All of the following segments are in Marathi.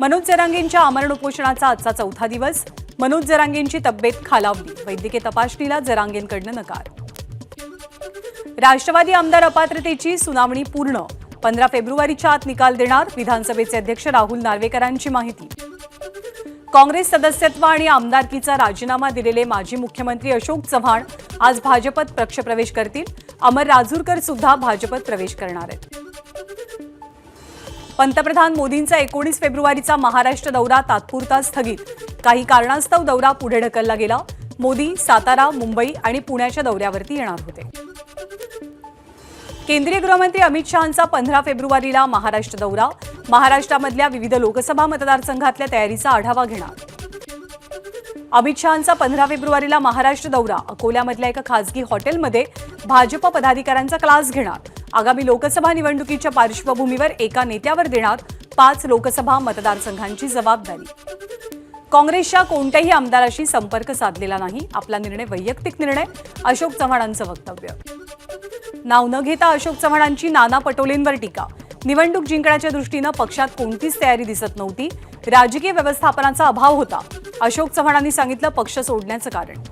मनोज जरांगेंच्या आमरण उपोषणाचा आजचा चौथा दिवस। मनोज जरांगेंची तब्येत खालावली, वैद्यकीय तपासणीला जरांगेंकडून नकार। राष्ट्रवादी आमदार अपात्रतेची सुनावणी पूर्ण, 15 फेब्रुवारीच्या आत निकाल देणार, विधानसभेचे अध्यक्ष राहुल नार्वेकरांची माहिती। काँग्रेस सदस्यत्व आणि आमदारकीचा राजीनामा दिलेले माजी मुख्यमंत्री अशोक चव्हाण आज भाजपत पक्षप्रवेश करतील। अमर राजूरकर सुद्धा भाजपत प्रवेश करणार आहेत। पंतप्रधान मोदींचा 19 फेब्रुवारीचा महाराष्ट्र दौरा तात्पुरता स्थगित, काही कारणास्तव दौरा पुढे ढकलला गेला। मोदी सातारा, मुंबई आणि पुण्याच्या दौऱ्यावरती येणार होते। केंद्रीय गृहमंत्री अमित शहांचा 15 फेब्रुवारीला महाराष्ट्र दौरा, महाराष्ट्रामधल्या विविध लोकसभा मतदारसंघातल्या तयारीचा आढावा घेणार। अमित शहांचा 15 फेब्रुवारीला महाराष्ट्र दौरा, अकोल्यामधल्या एका खासगी हॉटेलमध्ये भाजप पदाधिकाऱ्यांचा क्लास घेणार। आगामी लोकसभा निवडणुकीच्या पार्श्वभूमीवर एका नेत्यावर देणार 5 लोकसभा मतदारसंघांची जबाबदारी। काँग्रेसच्या कोणत्याही आमदाराशी संपर्क साधलेला नाही, आपला निर्णय वैयक्तिक निर्णय, अशोक चव्हाणांचं वक्तव्य। नाव न घेता अशोक चव्हाणांची नाना पटोलेंवर टीका, निवडणूक जिंकण्याच्या दृष्टीनं पक्षात कोणतीच तयारी दिसत नव्हती, राजकीय व्यवस्थापनाचा अभाव होता, अशोक चव्हाणांनी सांगितलं पक्ष सोडण्याचं कारण।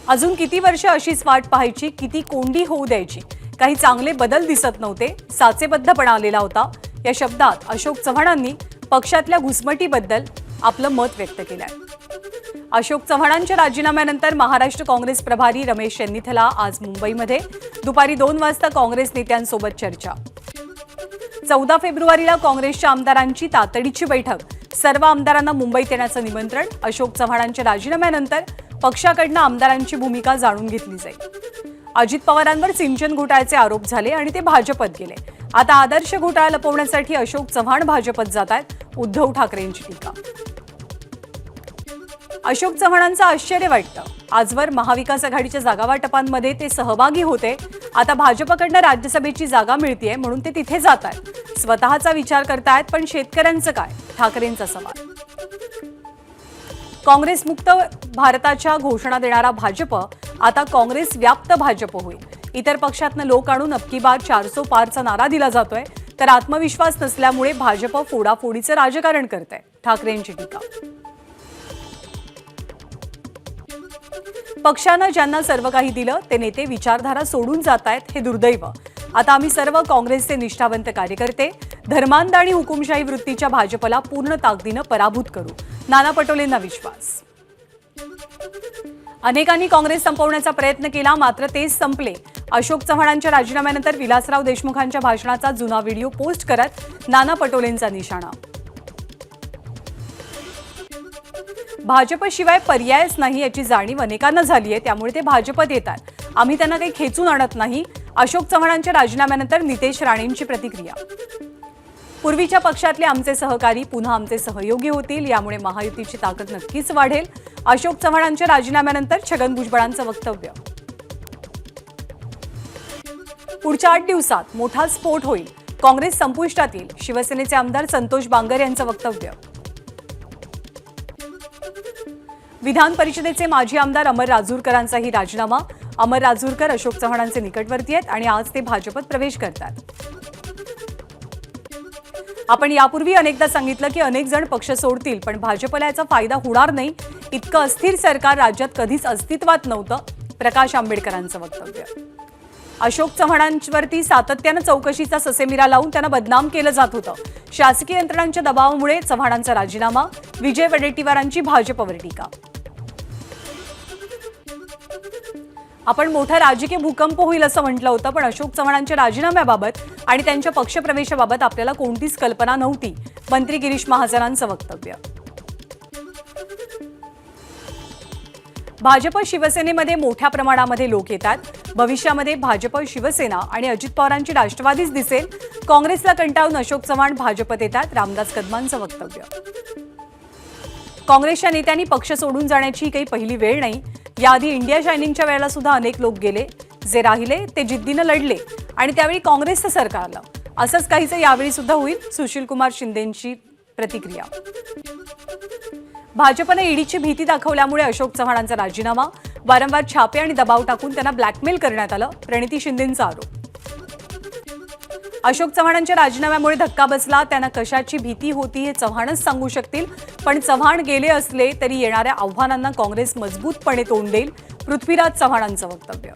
अजून किती वर्ष अशीच वाट पाहायची, किती कोंडी होऊ द्यायची, काही चांगले बदल दिसत नव्हते, साचेबद्धपणा आलेला होता, या शब्दात अशोक चव्हाणांनी पक्षातल्या घुसमटीबद्दल आपलं मत व्यक्त केलंय। अशोक चव्हाणांच्या राजीनाम्यानंतर महाराष्ट्र काँग्रेस प्रभारी रमेश शेन्निथला आज मुंबईमध्ये दुपारी 2 वाजता काँग्रेस नेत्यांसोबत चर्चा। 14 फेब्रुवारीला काँग्रेसच्या आमदारांची तातडीची बैठक, सर्व आमदारांना मुंबईत येण्याचं निमंत्रण। अशोक चव्हाणांच्या राजीनाम्यानंतर पक्षाकडून आमदारांची भूमिका जाणून घेतली जाईल। अजित पवारांवर सिंचन घोटाळ्याचे आरोप झाले आणि ते भाजपत गेले, आता आदर्श घोटाळा लपवण्यासाठी अशोक चव्हाण भाजपत जात आहेत, उद्धव ठाकरेंची टीका। अशोक चव्हाणांचं आश्चर्य वाटतं, आजवर महाविकास आघाडीच्या जागावाटपांमध्ये ते सहभागी होते, आता भाजपकडनं राज्यसभेची जागा मिळतेय म्हणून ते तिथे जात आहेत, स्वतःचा विचार करतायत, पण शेतकऱ्यांचं काय, ठाकरेंचा सवाल। काँग्रेस मुक्त भारताच्या घोषणा देणारा भाजप आता काँग्रेस व्याप्त भाजप होईल। इतर पक्षातनं लोक आणून अबकी बार 400 पारचा नारा दिला जातोय, तर आत्मविश्वास नसल्यामुळे भाजप फोडाफोडीचं राजकारण करतंय, ठाकरेंची टीका। पक्षानं ज्यांना सर्व काही दिलं ते नेते विचारधारा सोडून जात आहेत, हे दुर्दैव। आता आम्ही सर्व काँग्रेसचे निष्ठावंत कार्यकर्ते धर्मांध आणि हुकुमशाही वृत्तीच्या भाजपला पूर्ण ताकदीनं पराभूत करू, नाना पटोलेंना विश्वास। अनेकांनी काँग्रेस संपवण्याचा प्रयत्न केला, मात्र तेच संपले। अशोक चव्हाणांच्या राजीनाम्यानंतर विलासराव देशमुखांच्या भाषणाचा जुना व्हिडिओ पोस्ट करत नाना पटोलेंचा निशाणा। भाजपशिवाय पर्यायच नाही याची जाणीव अनेकांना झाली आहे, त्यामुळे ते भाजपत येतात, आम्ही त्यांना काही खेचून आणत नाही। अशोक चव्हाणांच्या राजीनाम्यानंतर नितेश राणेंची प्रतिक्रिया। पूर्वीच्या पक्षातले आमचे सहकारी पुन्हा आमचे सहयोगी होतील, यामुळे महायुतीची ताकद नक्कीच वाढेल। अशोक चव्हाणांच्या राजीनाम्यानंतर छगन भुजबळांचं वक्तव्य। पुढच्या 8 दिवसात मोठा स्फोट होईल, काँग्रेस संपुष्टात येईल, शिवसेनेचे आमदार संतोष बांगर यांचं वक्तव्य। विधान परिषदेचे माजी आमदार अमर राजूरकरांचाही राजीनामा, अमर राजूरकर अशोक चव्हाणांचे निकटवर्ती आहेत आणि आज ते भाजपत प्रवेश करतात। आपण यापूर्वी अनेकदा सांगितलं की अनेक जण पक्ष सोडतील, पण भाजपला याचा फायदा होणार नाही, इतकं अस्थिर सरकार राज्यात कधीच अस्तित्वात नव्हतं, प्रकाश आंबेडकरांचं वक्तव्य। अशोक चव्हाणांवरती सातत्यानं चौकशीचा ससेमिरा लावून त्यांना बदनाम केलं जात होतं, शासकीय यंत्रणांच्या दबावामुळे चव्हाणांचा राजीनामा, विजय वडेट्टीवारांची भाजपवर टीका। आपण मोठा राजकीय भूकंप होईल असं म्हटलं होतं, पण अशोक चव्हाणांच्या राजीनाम्याबाबत आणि त्यांच्या पक्षप्रवेशाबाबत आपल्याला कोणतीच कल्पना नव्हती, मंत्री गिरीश महाजनांचं वक्तव्य। भाजप शिवसेनेमध्ये मोठ्या प्रमाणामध्ये लोक येतात, भविष्यामध्ये भाजप शिवसेना आणि अजित पवारांची राष्ट्रवादीच दिसेल, काँग्रेसला कंटाळून अशोक चव्हाण भाजपत येतात, रामदास कदमांचं वक्तव्य। काँग्रेसच्या नेत्यांनी पक्ष सोडून जाण्याची काही पहिली वेळ नाही, याआधी इंडिया शायनिंगच्या वेळेला सुद्धा अनेक लोक गेले, जे राहिले ते जिद्दीनं लढले आणि त्यावेळी काँग्रेसचं सरकार आलं, असंच काहीचं यावेळी सुद्धा होईल, सुशीलकुमार शिंदेंची प्रतिक्रिया। भाजपने ईडीची भीती दाखवल्यामुळे अशोक चव्हाणांचा राजीनामा, वारंवार छापे आणि दबाव टाकून त्यांना ब्लॅकमेल करण्यात आलं, प्रणिती शिंदेंचा आरोप। अशोक चव्हाणांच्या राजीनाम्यामुळे धक्का बसला, त्यांना कशाची भीती होती हे चव्हाणच सांगू शकतील. पण चव्हाण गेले असले तरी येणाऱ्या आव्हानांना काँग्रेस मजबूतपणे तोंड देईल, पृथ्वीराज चव्हाणांचं वक्तव्य.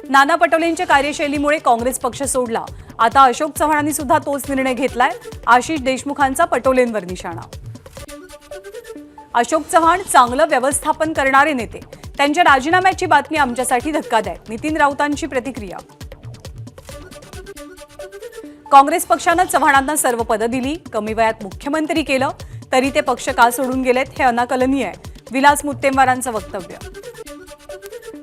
नाना पटोलेंच्या कार्यशैलीमुळे काँग्रेस पक्ष सोडला, आता अशोक चव्हाणांनी सुद्धा तोच निर्णय घेतलाय. आशिष देशमुखांचा पटोलेंवर निशाणा. अशोक चव्हाण चांगलं व्यवस्थापन करणारे नेते, त्यांच्या राजीनाम्याची बातमी आमच्यासाठी धक्कादायक. नितीन राऊतांची प्रतिक्रिया. काँग्रेस पक्षानं चव्हाणांना सर्व पदं दिली, कमी वयात मुख्यमंत्री केलं, तरी ते पक्ष का सोडून गेलेत हे अनाकलनीय आहे. विलास मुत्तेमवारांचं वक्तव्य.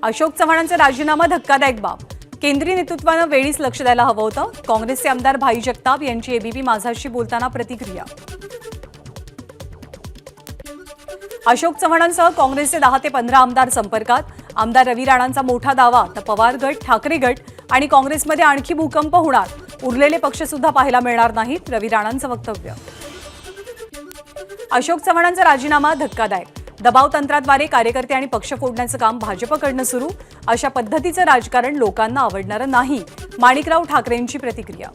अशोक चव्हाणांचा राजीनामा धक्कादायक बाब, केंद्रीय नेतृत्वानं वेळीच लक्ष द्यायला हवं होतं. काँग्रेसचे आमदार भाई जगताप यांची एबीपी माझाशी बोलताना प्रतिक्रिया. अशोक चव्हाणांसह काँग्रेसचे 10 ते 15 आमदार संपर्कात. आमदार रवी राणांचा मोठा दावा, तर पवार गट, ठाकरे गट आणि काँग्रेसमध्ये आणखी भूकंप होणार, उरलेले पक्ष सुद्धा पाहायला मिळणार नाहीत. रवी राणांचं वक्तव्य. अशोक चव्हाणांचा राजीनामा धक्कादायक, दबाव तंत्राद्वारे कार्यकर्ते आणि पक्ष फोडण्याचं काम भाजपकडनं सुरू, अशा पद्धतीचं राजकारण लोकांना आवडणारं नाही. माणिकराव ठाकरेंची प्रतिक्रिया.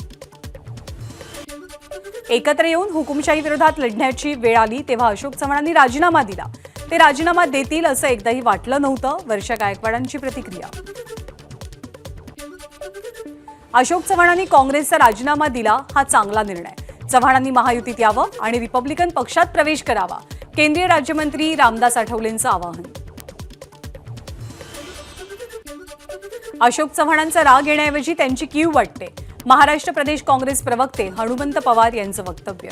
एकत्र येऊन हुकुमशाही विरोधात लढण्याची वेळ आली तेव्हा अशोक चव्हाणांनी राजीनामा दिला. ते राजीनामा देतील असं एकदाही वाटलं नव्हतं. वर्षा गायकवाडांची प्रतिक्रिया. अशोक चव्हाणांनी काँग्रेसचा राजीनामा दिला, हा चांगला निर्णय. चव्हाणांनी महायुतीत यावं आणि रिपब्लिकन पक्षात प्रवेश करावा, केंद्रीय राज्यमंत्री रामदास आठवलेंचं आवाहन. अशोक चव्हाणांचा राग येण्याऐवजी त्यांची कीव वाटते, महाराष्ट्र प्रदेश काँग्रेस प्रवक्ते हनुमंत पवार यांचं वक्तव्य.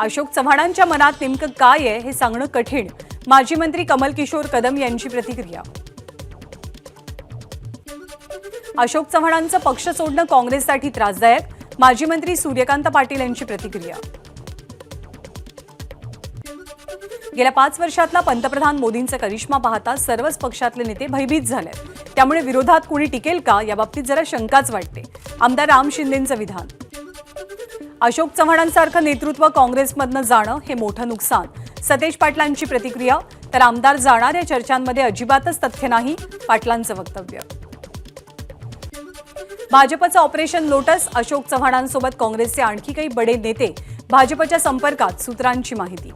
अशोक चव्हाणांच्या मनात नेमकं काय आहे हे सांगणं कठीण, माजी मंत्री कमल किशोर कदम यांची प्रतिक्रिया. अशोक चव्हाणांचं पक्ष सोडणं काँग्रेससाठी त्रासदायक, माजी मंत्री सूर्यकांत पाटील यांची प्रतिक्रिया. गेल्या 5 वर्षातला पंतप्रधान मोदींचा करिश्मा पाहता सर्वच पक्षातले नेते भयभीत झाले, त्यामुळे विरोधात कोणी टिकेल का याबाबतीत जरा शंकाच वाटते. आमदार राम शिंदेंचं विधान. अशोक चव्हाणांसारखं नेतृत्व काँग्रेसमधनं जाणं हे मोठं नुकसान, सतेज पाटलांची प्रतिक्रिया. तर आमदार जाणार या चर्चांमध्ये अजिबातच तथ्य नाही, पाटलांचं वक्तव्य. भाजपचं ऑपरेशन लोटस, अशोक चव्हाणांसोबत काँग्रेसचे आणखी काही बडे नेते भाजपच्या संपर्कात, सूत्रांची माहिती.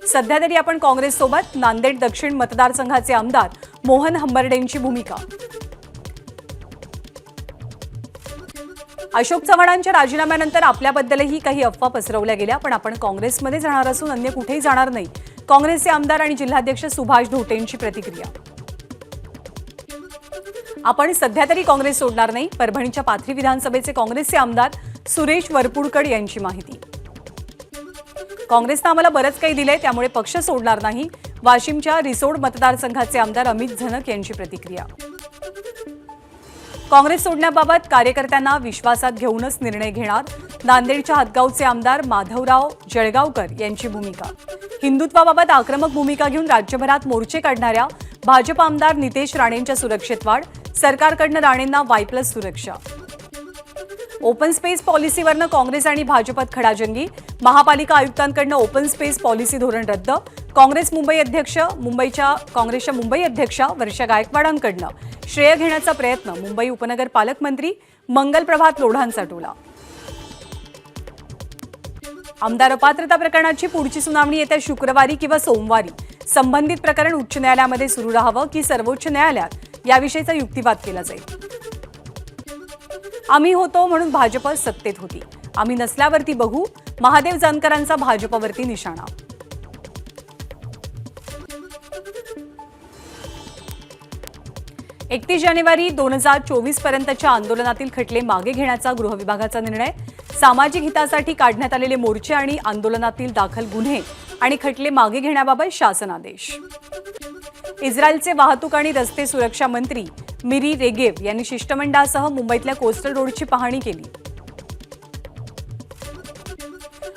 सध्या तरी आपण काँग्रेससोबत, नांदेड दक्षिण मतदारसंघाचे आमदार मोहन हंबर्डेंची भूमिका. अशोक चव्हाणांच्या राजीनाम्यानंतर आपल्याबद्दलही काही अफवा पसरवल्या गेल्या, पण आपण काँग्रेसमध्ये जाणार असून अन्य कुठेही जाणार नाही, काँग्रेसचे आमदार आणि जिल्हाध्यक्ष सुभाष धोटेंची प्रतिक्रिया. आपण सध्या तरी काँग्रेस सोडणार नाही, परभणीच्या पाथरी विधानसभेचे काँग्रेसचे आमदार सुरेश वरपुडकर यांची माहिती. काँग्रेसनं आम्हाला बरंच काही दिलंय, त्यामुळे पक्ष सोडणार नाही, वाशिमच्या रिसोड मतदारसंघाचे आमदार अमित झनक यांची प्रतिक्रिया. काँग्रेस सोडण्याबाबत कार्यकर्त्यांना विश्वासात घेऊनच निर्णय घेणार, नांदेडच्या हदगावचे आमदार माधवराव जळगावकर यांची भूमिका. हिंदुत्वाबाबत आक्रमक भूमिका घेऊन राज्यभरात मोर्चे काढणाऱ्या भाजप आमदार नितेश राणेंच्या सुरक्षेत वाढ, सरकारकडनं राणेंना Y+ सुरक्षा. ओपन स्पेस पॉलिसीवरनं काँग्रेस आणि भाजपात खडाजंगी, महापालिका आयुक्तांकडनं ओपन स्पेस पॉलिसी धोरण रद्द, काँग्रेसच्या मुंबई अध्यक्षा वर्षा गायकवाडांकडनं श्रेय घेण्याचा प्रयत्न, मुंबई उपनगर पालकमंत्री मंगलप्रभात लोढांचा टोला. आमदार अपात्रता प्रकरणाची पुढची सुनावणी येत्या शुक्रवारी किंवा सोमवारी. संबंधित प्रकरण उच्च न्यायालयामध्ये सुरू राहावं की सर्वोच्च न्यायालयात याविषयीचा युक्तिवाद केला जाईल. आम्ही होतो म्हणून भाजप सत्तेत होती, आम्ही नसल्यावरती बघू, महादेव जानकरांचा भाजपवरती निशाणा. 31 जानेवारी 2024 पर्यंतच्या आंदोलनातील खटले मागे घेण्याचा गृह विभागाचा निर्णय. सामाजिक हितासाठी काढण्यात आलेले मोर्चे आणि आंदोलनातील दाखल गुन्हे आणि खटले मागे घेण्याबाबत शासन आदेश. इस्रायलचे वाहतूक आणि रस्ते सुरक्षा मंत्री मिरी रेगेव यांनी शिष्टमंडळासह मुंबईतल्या कोस्टल रोडची पाहणी केली.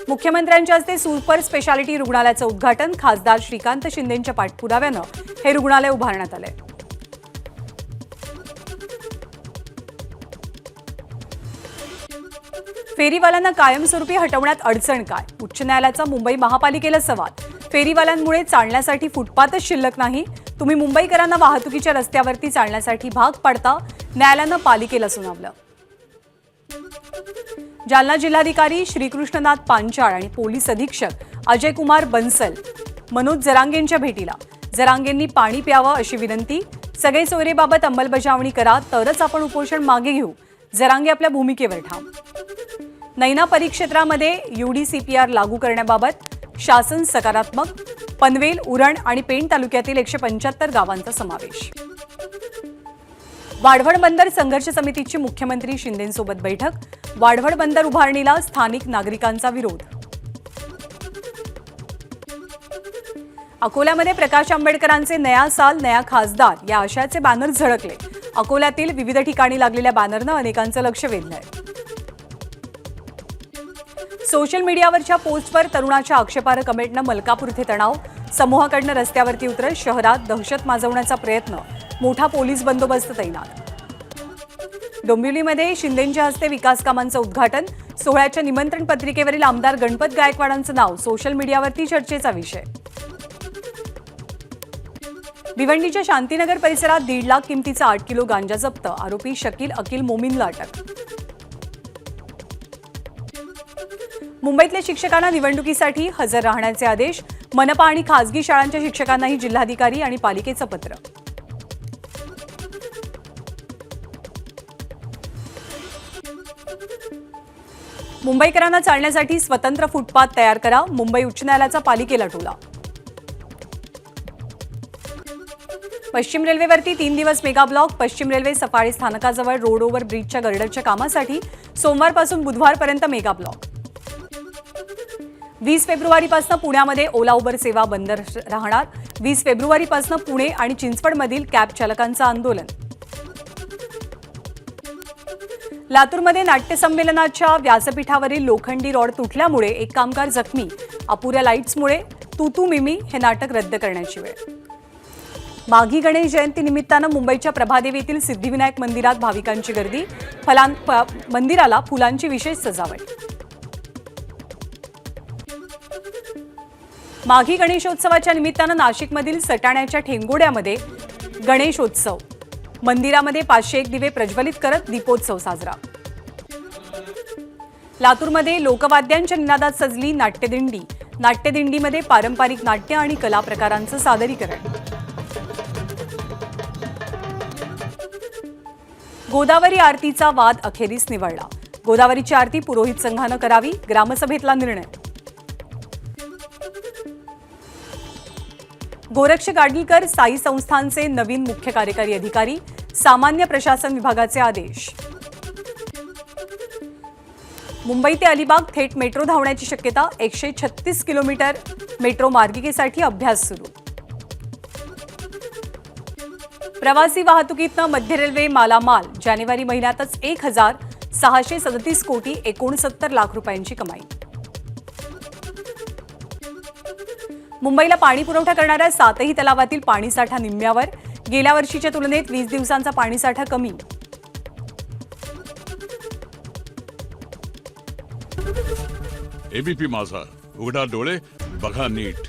मुख्यमंत्र्यांच्या हस्ते सुपर स्पेशालिटी रुग्णालयाचं उद्घाटन. खासदार श्रीकांत शिंदेंच्या पाठपुराव्यानं हे रुग्णालय उभारण्यात आलंय. फेरीवाल्यांना कायमस्वरूपी हटवण्यात अडचण काय? उच्च न्यायालयाचा मुंबई महापालिकेला सवाल. फेरीवाल्यांमुळे चालण्यासाठी फुटपाथच शिल्लक नाही, तुम्ही मुंबईकरांना वाहतुकीच्या रस्त्यावरती चालण्यासाठी भाग पाडता, न्यायालयानं पालिकेला सुनावलं. जालना जिल्हाधिकारी श्रीकृष्णनाथ पांचाळ आणि पोलीस अधीक्षक अजय कुमार बन्सल मनोज जरांगेंच्या भेटीला. जरांगेंनी पाणी प्यावं अशी विनंती. सगळे सोयरेबाबत अंमलबजावणी करा, तरच आपण उपोषण मागे घेऊ. जरांगे आपल्या भूमिकेवर ठाम. नैना परिक्षेत्रामध्ये UDCPR लागू करण्याबाबत शासन सकारात्मक. पनवेल, उरण आणि पेण तालुक्यातील 175 गावांचा समावेश. वाढवण बंदर संघर्ष समितीची मुख्यमंत्री शिंदेंसोबत बैठक. वाढवण बंदर उभारणीला स्थानिक नागरिकांचा विरोध. अकोल्यामध्ये प्रकाश आंबेडकरांचे नया साल नया खासदार या आशयाचे बॅनर झळकले. अकोल्यातील विविध ठिकाणी लागलेल्या बॅनरनं अनेकांचं लक्ष वेधलंय. सोशल मीडियावरच्या पोस्टवर तरुणाच्या आक्षेपार्ह कमेंटनं मलकापूर इथे तणाव. समूहाकडनं रस्त्यावरती उतरत शहरात दहशत माजवण्याचा प्रयत्न. मोठा पोलीस बंदोबस्त तैनात. डोंबिवलीमध्ये शिंदेंच्या हस्ते विकास कामांचं उद्घाटन. सोहळ्याच्या निमंत्रण पत्रिकेवरील आमदार गणपत गायकवाडांचं नाव सोशल मीडियावरती चर्चेचा विषय. भिवंडीच्या शांतीनगर परिसरात 1.5 लाख किमतीचा 8 किलो गांजा जप्त. आरोपी शकील अकिल मोमीनला अटक. मुंबईतल्या शिक्षकांना निवडणुकीसाठी हजर राहण्याचे आदेश. मनपा आणि खासगी शाळांच्या शिक्षकांनाही जिल्हाधिकारी आणि पालिकेचं पत्र. मुंबईकरांना चालण्यासाठी स्वतंत्र फुटपाथ तयार करा. मुंबई उच्च न्यायालयाचा पालिकेला टोला. पश्चिम रेल्वेवरती 3 दिवस मेगा ब्लॉक. पश्चिम रेल्वे सफाळी स्थानकाजवळ रोड ओव्हर ब्रिजच्या गर्डरच्या कामासाठी सोमवारपासून बुधवारपर्यंत मेगा ब्लॉक. 20 फेब्रुवारीपासून पुण्यामध्ये ओला उबर सेवा बंद राहणार. 20 फेब्रुवारीपासून पुणे आणि चिंचवडमधील कॅब चालकांचं आंदोलन. लातूरमध्ये नाट्य संमेलनाच्या व्यासपीठावरील लोखंडी रॉड तुटल्यामुळे एक कामगार जखमी. अपुऱ्या लाईट्समुळे तू तू मिमी हे नाटक रद्द करण्याची वेळ. माघी गणेश जयंती निमित्तानं मुंबईच्या प्रभादेवी येथील सिद्धिविनायक मंदिरात भाविकांची गर्दी. मंदिराला फुलांची विशेष सजावट. माघी गणेशोत्सवाच्या निमित्तानं नाशिकमधील सटाण्याच्या ठेंगोड्यामध्ये गणेशोत्सव. मंदिरामध्ये 501 दिवे प्रज्वलित करत दीपोत्सव साजरा. लातूरमध्ये लोकवाद्यांच्या निनादात सजली नाट्यदिंडी. नाट्यदिंडीमध्ये पारंपरिक नाट्य आणि कला प्रकारांचं सादरीकरण. गोदावरी आरतीचा वाद अखेरीस निवळला. गोदावरीची आरती पुरोहित संघानं करावी, ग्रामसभेतला निर्णय. गोरक्ष गाडगीकर साई संस्थानचे नवीन मुख्य कार्यकारी अधिकारी. सामान्य प्रशासन विभागाचे आदेश. मुंबई ते अलिबाग थेट मेट्रो धावण्याची शक्यता. 136 किलोमीटर मेट्रो मार्गिकेसाठी अभ्यास सुरू. प्रवासी वाहतुकीतनं मध्य रेल्वे मालामाल. जानेवारी महिन्यातच 1,637 कोटी 69 लाख रुपयांची कमाई. मुंबईला पाणी पुरवठा करणाऱ्या 7ही तलावातील पाणीसाठा निम्म्यावर. गेल्या वर्षीच्या तुलनेत 20 दिवसांचा पाणीसाठा कमी. एबीपी माझा, उघडा डोळे बघा नीट.